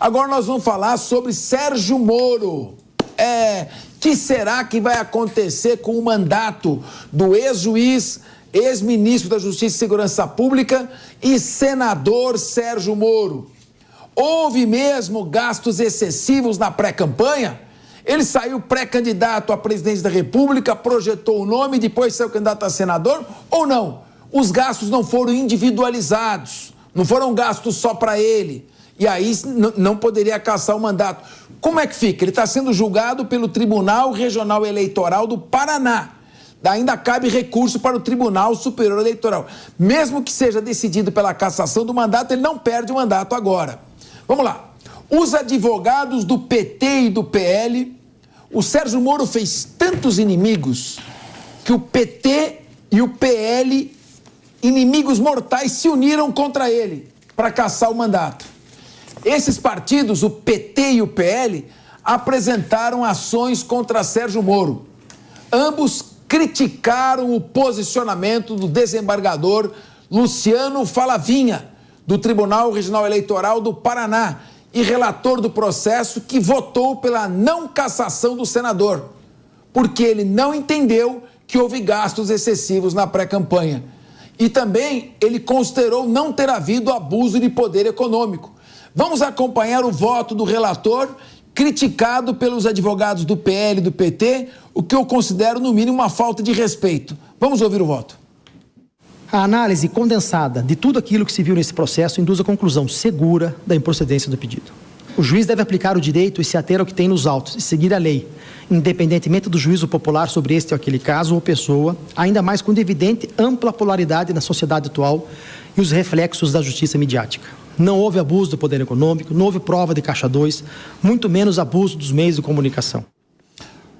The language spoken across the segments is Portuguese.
Agora nós vamos falar sobre Sérgio Moro. Que será que vai acontecer com o mandato do ex-juiz, ex-ministro da Justiça e Segurança Pública e senador Sérgio Moro? Houve mesmo gastos excessivos na pré-campanha? Ele saiu pré-candidato à presidência da República, projetou o nome e depois saiu candidato a senador ou não? Os gastos não foram individualizados, não foram gastos só para ele. E aí não poderia cassar o mandato. Como é que fica? Ele está sendo julgado pelo Tribunal Regional Eleitoral do Paraná. Ainda cabe recurso para o Tribunal Superior Eleitoral. Mesmo que seja decidido pela cassação do mandato, ele não perde o mandato agora. Vamos lá. Os advogados do PT e do PL, o Sérgio Moro fez tantos inimigos que o PT e o PL, inimigos mortais, se uniram contra ele para cassar o mandato. Esses partidos, o PT e o PL, apresentaram ações contra Sérgio Moro. Ambos criticaram o posicionamento do desembargador Luciano Falavinha, do Tribunal Regional Eleitoral do Paraná, e relator do processo, que votou pela não cassação do senador, porque ele não entendeu que houve gastos excessivos na pré-campanha. E também ele considerou não ter havido abuso de poder econômico. Vamos acompanhar o voto do relator, criticado pelos advogados do PL e do PT, o que eu considero, no mínimo, uma falta de respeito. Vamos ouvir o voto. A análise condensada de tudo aquilo que se viu nesse processo induz a conclusão segura da improcedência do pedido. O juiz deve aplicar o direito e se ater ao que tem nos autos e seguir a lei, independentemente do juízo popular sobre este ou aquele caso ou pessoa, ainda mais com evidente ampla polaridade na sociedade atual e os reflexos da justiça midiática. Não houve abuso do poder econômico, não houve prova de caixa 2, muito menos abuso dos meios de comunicação.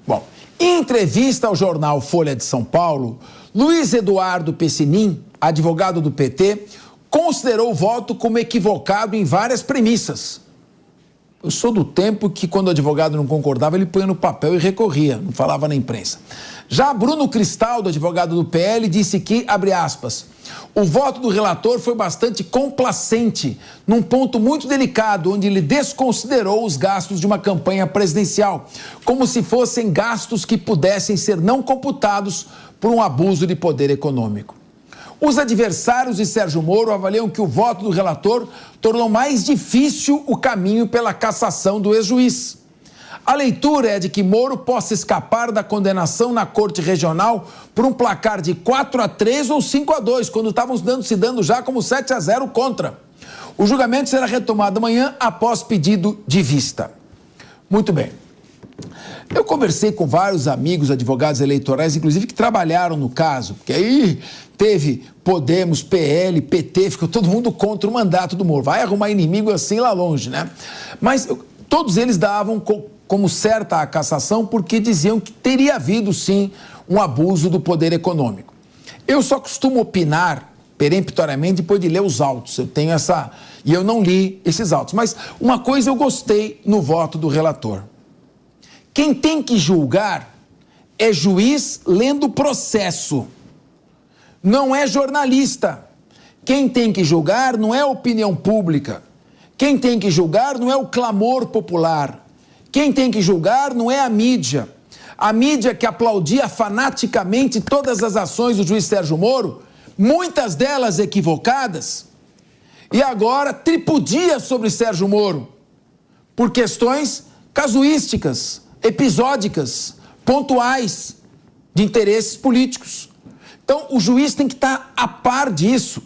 Bom, em entrevista ao jornal Folha de São Paulo, Luiz Eduardo Pessinin, advogado do PT, considerou o voto como equivocado em várias premissas. Eu sou do tempo que, quando o advogado não concordava, ele punha no papel e recorria, não falava na imprensa. Já Bruno Cristaldo, advogado do PL, disse que, abre aspas, o voto do relator foi bastante complacente, num ponto muito delicado, onde ele desconsiderou os gastos de uma campanha presidencial, como se fossem gastos que pudessem ser não computados por um abuso de poder econômico. Os adversários de Sérgio Moro avaliam que o voto do relator tornou mais difícil o caminho pela cassação do ex-juiz. A leitura é de que Moro possa escapar da condenação na Corte Regional por um placar de 4-3 ou 5-2, quando estavam se dando já como 7-0 contra. O julgamento será retomado amanhã após pedido de vista. Muito bem. Eu conversei com vários amigos advogados eleitorais, inclusive, que trabalharam no caso, porque aí teve Podemos, PL, PT, ficou todo mundo contra o mandato do Moro. Vai arrumar inimigo assim lá longe, né? Mas todos eles davam como certa a cassação porque diziam que teria havido, sim, um abuso do poder econômico. Eu só costumo opinar peremptoriamente depois de ler os autos. Eu tenho essa... E eu não li esses autos. Mas uma coisa eu gostei no voto do relator. Quem tem que julgar é juiz lendo o processo, não é jornalista. Quem tem que julgar não é a opinião pública. Quem tem que julgar não é o clamor popular. Quem tem que julgar não é a mídia. A mídia que aplaudia fanaticamente todas as ações do juiz Sérgio Moro, muitas delas equivocadas, e agora tripudia sobre Sérgio Moro por questões casuísticas, episódicas, pontuais, de interesses políticos. Então, o juiz tem que estar a par disso.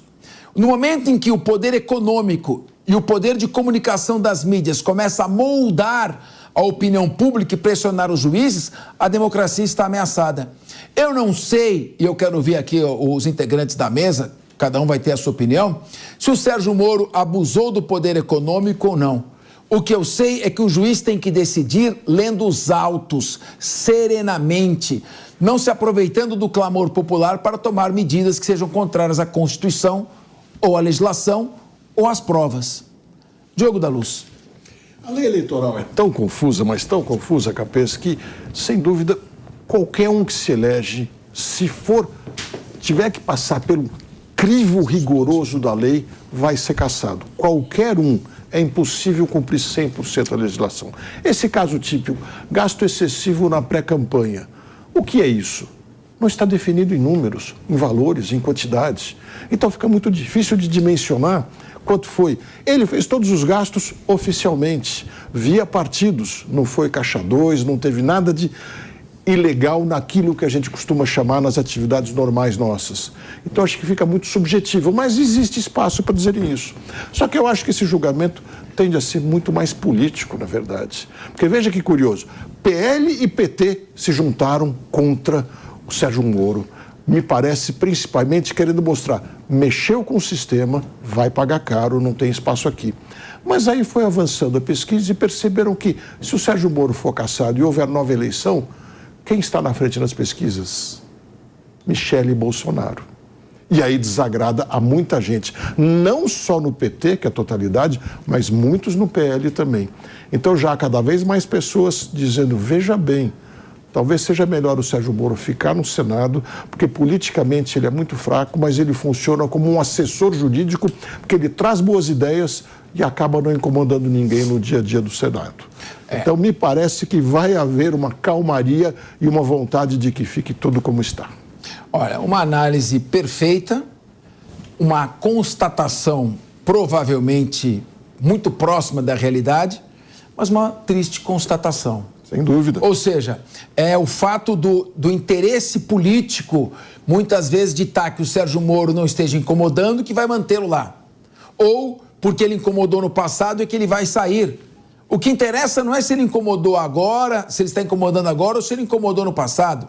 No momento em que o poder econômico e o poder de comunicação das mídias começa a moldar a opinião pública e pressionar os juízes, a democracia está ameaçada. Eu não sei, e eu quero ouvir aqui os integrantes da mesa, cada um vai ter a sua opinião, se o Sérgio Moro abusou do poder econômico ou não. O que eu sei é que o juiz tem que decidir lendo os autos, serenamente, não se aproveitando do clamor popular para tomar medidas que sejam contrárias à Constituição, ou à legislação, ou às provas. Diogo da Luz. A lei eleitoral é tão confusa, mas tão confusa, Capês, que, sem dúvida, qualquer um que se elege, se tiver que passar pelo crivo rigoroso da lei, vai ser cassado. Qualquer um. é impossível cumprir 100% a legislação. Esse caso típico, gasto excessivo na pré-campanha. O que é isso? Não está definido em números, em valores, em quantidades. Então fica muito difícil de dimensionar quanto foi. Ele fez todos os gastos oficialmente, via partidos, não foi caixa 2, não teve nada de ilegal naquilo que a gente costuma chamar nas atividades normais nossas. Então acho que fica muito subjetivo, mas existe espaço para dizerem isso. Só que eu acho que esse julgamento tende a ser muito mais político, na verdade. Porque veja que curioso, PL e PT se juntaram contra o Sérgio Moro, me parece principalmente querendo mostrar, mexeu com o sistema, vai pagar caro, não tem espaço aqui. Mas aí foi avançando a pesquisa e perceberam que se o Sérgio Moro for cassado e houver nova eleição, quem está na frente das pesquisas? Michele Bolsonaro. E aí desagrada a muita gente, não só no PT, que é a totalidade, mas muitos no PL também. Então já há cada vez mais pessoas dizendo, veja bem, talvez seja melhor o Sérgio Moro ficar no Senado, porque politicamente ele é muito fraco, mas ele funciona como um assessor jurídico, porque ele traz boas ideias e acaba não incomodando ninguém no dia a dia do Senado. Então me parece que vai haver uma calmaria e uma vontade de que fique tudo como está. Olha, uma análise perfeita, uma constatação provavelmente muito próxima da realidade, mas uma triste constatação. Sem dúvida. Ou seja, é o fato do interesse político, muitas vezes, ditar que o Sérgio Moro não esteja incomodando, que vai mantê-lo lá. Ou porque ele incomodou no passado e que ele vai sair. O que interessa não é se ele incomodou agora, se ele está incomodando agora ou se ele incomodou no passado.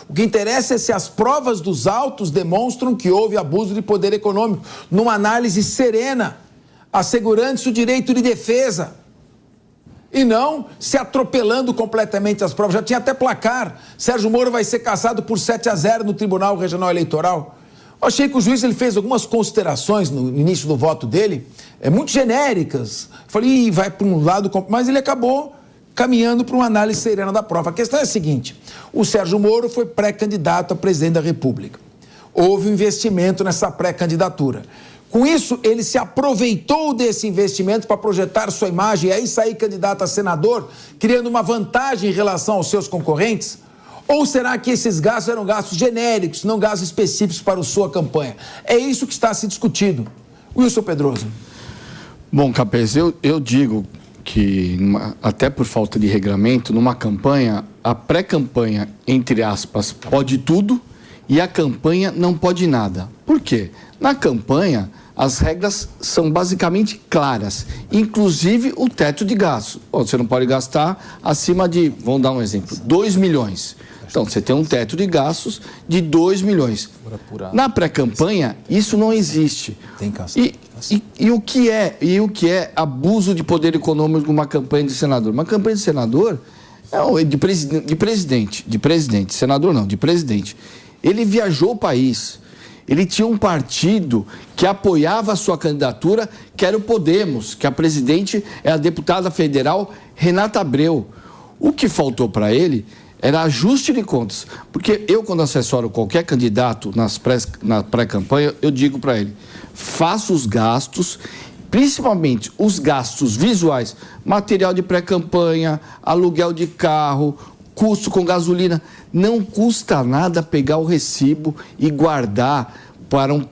O que interessa é se as provas dos autos demonstram que houve abuso de poder econômico, numa análise serena, assegurando-se o direito de defesa. E não se atropelando completamente as provas. Já tinha até placar. Sérgio Moro vai ser cassado por 7-0 no Tribunal Regional Eleitoral. Eu achei que o juiz ele fez algumas considerações no início do voto dele, muito genéricas. Falei, vai para um lado, mas ele acabou caminhando para uma análise serena da prova. A questão é a seguinte, o Sérgio Moro foi pré-candidato a presidente da República. Houve um investimento nessa pré-candidatura. Com isso, ele se aproveitou desse investimento para projetar sua imagem e aí sair candidato a senador, criando uma vantagem em relação aos seus concorrentes? Ou será que esses gastos eram gastos genéricos, não gastos específicos para a sua campanha? É isso que está se discutindo. Wilson Pedroso. Bom, Capês, eu digo que, até por falta de regramento, numa campanha, a pré-campanha, entre aspas, pode tudo e a campanha não pode nada. Por quê? Na campanha, as regras são basicamente claras, inclusive o teto de gastos. Você não pode gastar acima de, vamos dar um exemplo, 2 milhões. Então, você tem um teto de gastos de 2 milhões. Na pré-campanha, isso não existe. E o que é abuso de poder econômico numa campanha de senador? Uma campanha de senador, de presidente, senador não, de presidente. Ele viajou o país. Ele tinha um partido que apoiava a sua candidatura, que era o Podemos, que a presidente é a deputada federal Renata Abreu. O que faltou para ele era ajuste de contas. Porque eu, quando assessoro qualquer candidato na pré-campanha, eu digo para ele, faça os gastos, principalmente os gastos visuais, material de pré-campanha, aluguel de carro, custo com gasolina. Não custa nada pegar o recibo e guardar para uma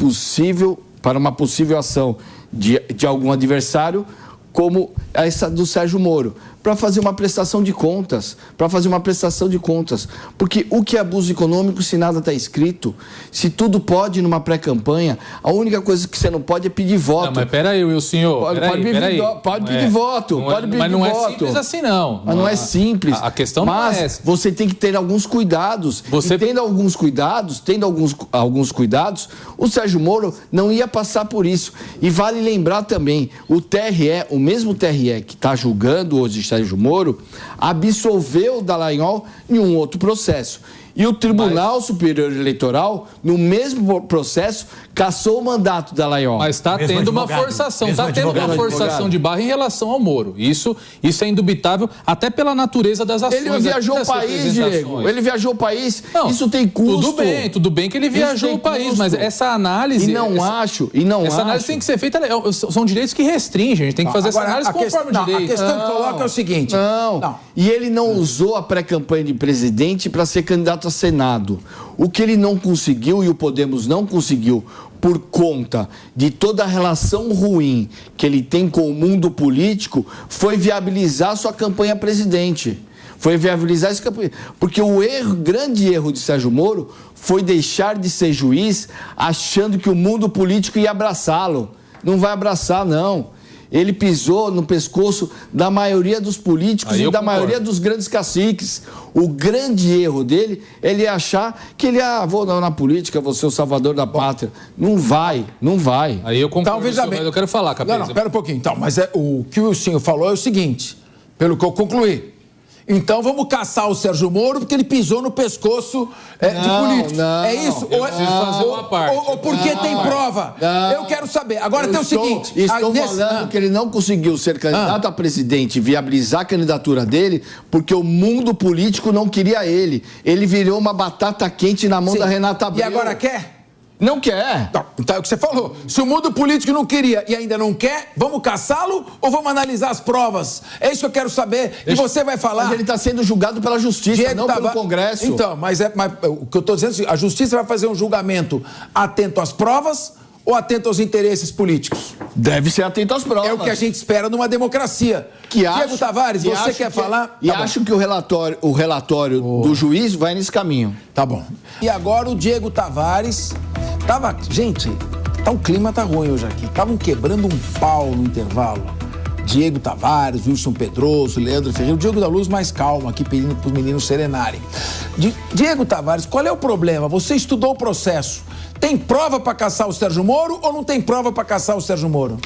possível ação de algum adversário, como essa do Sérgio Moro, para fazer uma prestação de contas, porque o que é abuso econômico se nada está escrito, se tudo pode numa pré-campanha, a única coisa que você não pode é pedir voto. Não, mas peraí, o senhor, pode pedir voto, mas não é simples assim não. Mas não é simples. A questão não é essa. Você tem que ter alguns cuidados, e tendo alguns cuidados, o Sérgio Moro não ia passar por isso. E vale lembrar também, o TRE, o mesmo TRE que está julgando hoje Sérgio Moro, absolveu o Dallagnol em um outro processo. E o Tribunal Superior Eleitoral, no mesmo processo, cassou o mandato da Laiol. Mas está tendo uma forçação, está tendo uma forçação de barra em relação ao Moro. Isso é indubitável, até pela natureza das ações. Ele viajou o país, Diego. Ele viajou o país. Não, isso tem custo. Tudo bem que ele viajou o país, mas essa análise... Essa análise tem que ser feita... São direitos que restringem, a gente tem que fazer essa análise conforme o direito. A questão que coloca é o seguinte... E ele não usou a pré-campanha de presidente para ser candidato a Senado. O que ele não conseguiu, e o Podemos não conseguiu, por conta de toda a relação ruim que ele tem com o mundo político, foi viabilizar sua campanha a presidente. Foi viabilizar esse campanha. Porque o grande erro de Sérgio Moro foi deixar de ser juiz achando que o mundo político ia abraçá-lo. Não vai abraçar, não. Ele pisou no pescoço da maioria dos políticos e da maioria dos grandes caciques. O grande erro dele é ele achar que ele, vou na política, vou ser o salvador da pátria. Não vai. Aí eu concordo, mas eu quero falar, Capês. Não, pera um pouquinho. Então, mas o que o senhor falou é o seguinte, pelo que eu concluí. Então vamos caçar o Sérgio Moro porque ele pisou no pescoço de políticos. É isso? Ou porque tem prova? Eu quero saber. Agora tem o seguinte... Estou falando que ele não conseguiu ser candidato a presidente e viabilizar a candidatura dele porque o mundo político não queria ele. Ele virou uma batata quente na mão da Renata Abreu. E agora quer? Não quer. Então é o que você falou. Se o mundo político não queria e ainda não quer, vamos caçá-lo ou vamos analisar as provas? É isso que eu quero saber. E você vai falar... Mas ele está sendo julgado pela justiça, não pelo Congresso. Então, mas o que eu estou dizendo é que a justiça vai fazer um julgamento atento às provas ou atento aos interesses políticos? Deve ser atento às provas. É o que a gente espera numa democracia. Diego Tavares, você quer falar? Acho que o relatório do juiz vai nesse caminho. Tá bom. E agora o Diego Tavares... Gente, o clima tá ruim hoje aqui. Estavam quebrando um pau no intervalo. Diego Tavares, Wilson Pedroso, Leandro Ferreira. O Diego da Luz mais calmo aqui, pedindo para os meninos serenarem. Diego Tavares, qual é o problema? Você estudou o processo. Tem prova para caçar o Sérgio Moro ou não tem prova para caçar o Sérgio Moro?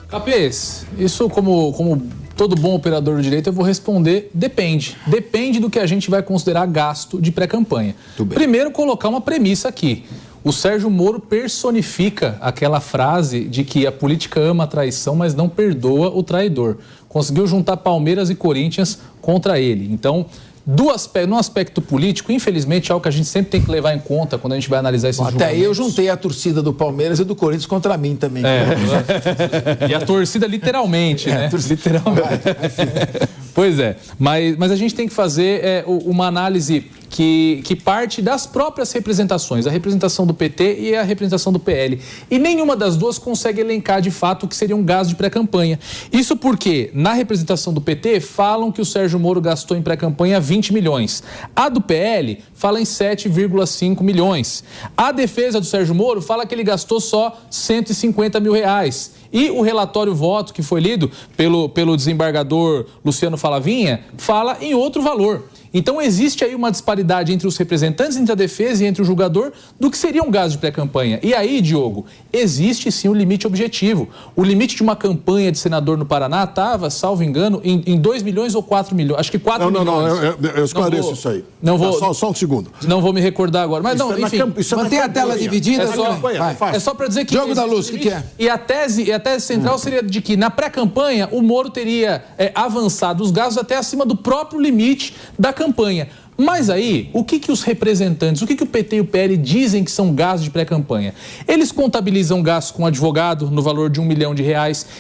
Capês, isso como todo bom operador do direito, eu vou responder, depende. Depende do que a gente vai considerar gasto de pré-campanha. Primeiro, colocar uma premissa aqui. O Sérgio Moro personifica aquela frase de que a política ama a traição, mas não perdoa o traidor. Conseguiu juntar Palmeiras e Corinthians contra ele. Então, no aspecto político, infelizmente, é algo que a gente sempre tem que levar em conta quando a gente vai analisar esses julgamentos. Até eu juntei a torcida do Palmeiras e do Corinthians contra mim também. E a torcida literalmente, né? Literalmente. Pois é, mas a gente tem que fazer uma análise que parte das próprias representações, a representação do PT e a representação do PL. E nenhuma das duas consegue elencar de fato o que seria um gasto de pré-campanha. Isso porque, na representação do PT, falam que o Sérgio Moro gastou em pré-campanha 20 milhões. A do PL fala em 7,5 milhões. A defesa do Sérgio Moro fala que ele gastou só 150 mil reais. E o relatório voto que foi lido pelo desembargador Luciano Falavinha fala em outro valor. Então existe aí uma disparidade entre os representantes, entre a defesa e entre o julgador do que seria um gasto de pré-campanha. E aí, Diogo, existe sim um limite objetivo. O limite de uma campanha de senador no Paraná estava, salvo engano, em 2 milhões ou 4 milhões. Acho que 4 milhões. Não, eu esclareço isso aí. Não vou, só um segundo. Não vou me recordar agora. Mas não, enfim. Mantém a tela dividida. É só para dizer que... Jogo da Luz, o que é? E a tese central seria de que na pré-campanha o Moro teria avançado os gastos até acima do próprio limite da campanha. Mas aí, o que os representantes, o que o PT e o PL dizem que são gastos de pré-campanha? Eles contabilizam gastos com advogado no valor de R$1 milhão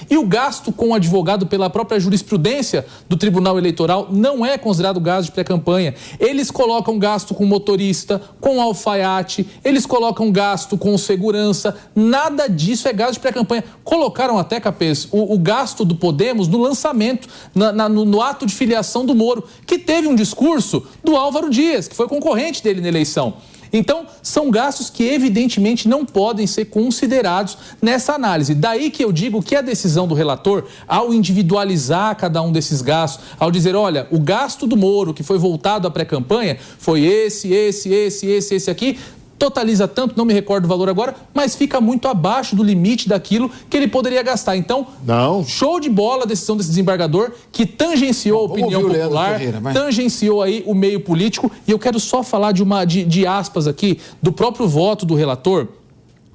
e o gasto com advogado pela própria jurisprudência do Tribunal Eleitoral não é considerado gasto de pré-campanha. Eles colocam gasto com motorista, com alfaiate, eles colocam gasto com segurança, nada disso é gasto de pré-campanha. Colocaram até, Capês, o gasto do Podemos no lançamento, no ato de filiação do Moro, que teve um discurso do Álvaro Dias, que foi concorrente dele na eleição. Então, são gastos que evidentemente não podem ser considerados nessa análise. Daí que eu digo que a decisão do relator, ao individualizar cada um desses gastos, ao dizer, olha, o gasto do Moro, que foi voltado à pré-campanha, foi esse aqui, totaliza tanto, não me recordo o valor agora, mas fica muito abaixo do limite daquilo que ele poderia gastar. Então, show de bola a decisão desse desembargador, que tangenciou a opinião popular, tangenciou aí o meio político. E eu quero só falar de aspas aqui, do próprio voto do relator.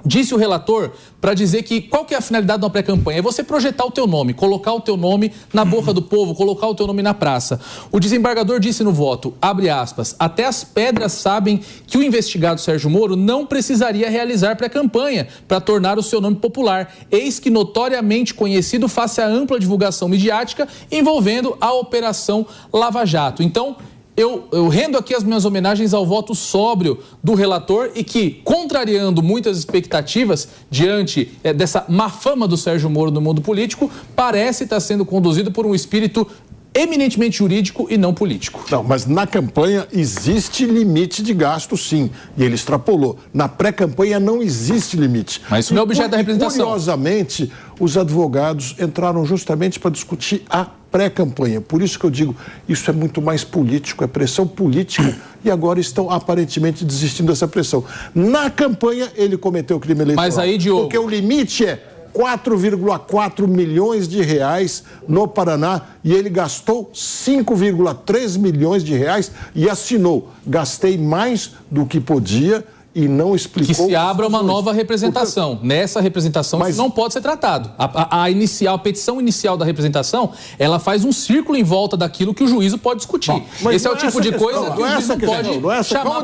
Disse o relator para dizer que qual que é a finalidade de uma pré-campanha? É você projetar o teu nome, colocar o teu nome na boca do povo, colocar o teu nome na praça. O desembargador disse no voto, abre aspas, até as pedras sabem que o investigado Sérgio Moro não precisaria realizar pré-campanha para tornar o seu nome popular, eis que notoriamente conhecido face à ampla divulgação midiática envolvendo a Operação Lava Jato. Então, eu rendo aqui as minhas homenagens ao voto sóbrio do relator e que, contrariando muitas expectativas diante dessa má fama do Sérgio Moro no mundo político, parece estar sendo conduzido por um espírito eminentemente jurídico e não político. Não, mas na campanha existe limite de gasto, sim, e ele extrapolou. Na pré-campanha não existe limite. Mas isso não é objeto da representação. Curiosamente, os advogados entraram justamente para discutir a pré-campanha. Por isso que eu digo, isso é muito mais político, é pressão política, e agora estão aparentemente desistindo dessa pressão. Na campanha, ele cometeu crime eleitoral. Mas aí, Diogo... Porque o limite é 4,4 milhões de reais no Paraná e ele gastou 5,3 milhões de reais e assinou. Gastei mais do que podia e não explicou... Que se abra uma nova representação. Nessa representação isso não pode ser tratado. A petição inicial da representação, ela faz um círculo em volta daquilo que o juízo pode discutir. Esse é o tipo de coisa que o juiz não pode chamar.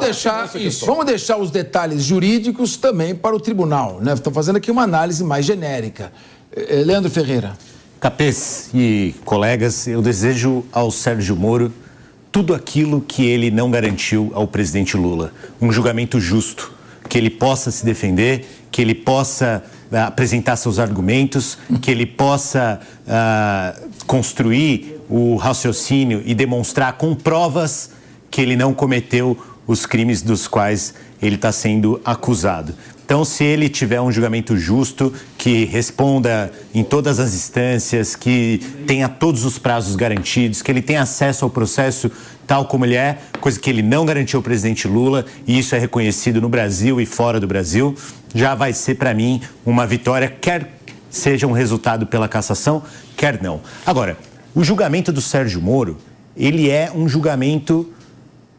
Vamos deixar os detalhes jurídicos também para o tribunal, né? Estou fazendo aqui uma análise mais genérica. Leandro Ferreira. Capês e colegas, eu desejo ao Sérgio Moro tudo aquilo que ele não garantiu ao presidente Lula. Um julgamento justo, que ele possa se defender, que ele possa apresentar seus argumentos, que ele possa construir o raciocínio e demonstrar com provas que ele não cometeu os crimes dos quais ele está sendo acusado. Então, se ele tiver um julgamento justo, que responda em todas as instâncias, que tenha todos os prazos garantidos, que ele tenha acesso ao processo tal como ele é, coisa que ele não garantiu ao presidente Lula, e isso é reconhecido no Brasil e fora do Brasil, já vai ser, para mim, uma vitória, quer seja um resultado pela cassação, quer não. Agora, o julgamento do Sérgio Moro, ele é um julgamento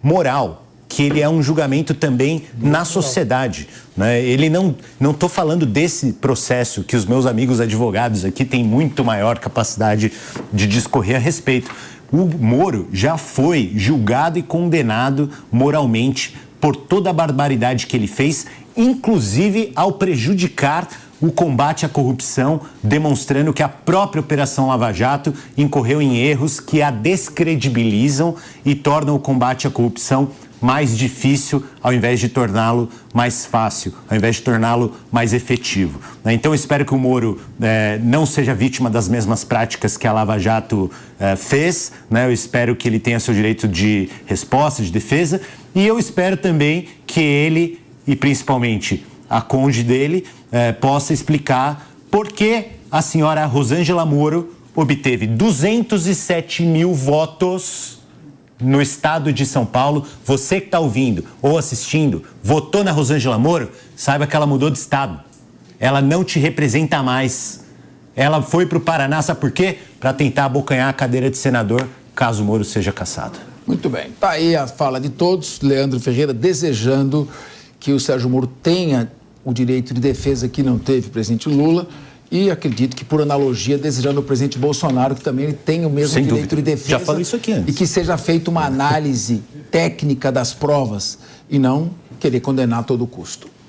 moral, que ele é um julgamento também na sociedade, né? Ele não estou falando desse processo que os meus amigos advogados aqui têm muito maior capacidade de discorrer a respeito. O Moro já foi julgado e condenado moralmente por toda a barbaridade que ele fez, inclusive ao prejudicar o combate à corrupção, demonstrando que a própria Operação Lava Jato incorreu em erros que a descredibilizam e tornam o combate à corrupção mais difícil, ao invés de torná-lo mais fácil, ao invés de torná-lo mais efetivo. Então, eu espero que o Moro não seja vítima das mesmas práticas que a Lava Jato fez, né? Eu espero que ele tenha seu direito de resposta, de defesa, e eu espero também que ele, e principalmente a cônjuge dele, possa explicar por que a senhora Rosângela Moro obteve 207 mil votos no estado de São Paulo. Você que está ouvindo ou assistindo, votou na Rosângela Moro, saiba que ela mudou de estado. Ela não te representa mais. Ela foi para o Paraná, sabe por quê? Para tentar abocanhar a cadeira de senador, caso o Moro seja cassado. Muito bem. Está aí a fala de todos. Leandro Ferreira desejando que o Sérgio Moro tenha o direito de defesa que não teve o presidente Lula. E acredito que, por analogia, desejando ao presidente Bolsonaro que também ele tenha o mesmo direito de defesa. Já falei isso aqui antes. E que seja feita uma análise técnica das provas e não querer condenar a todo custo.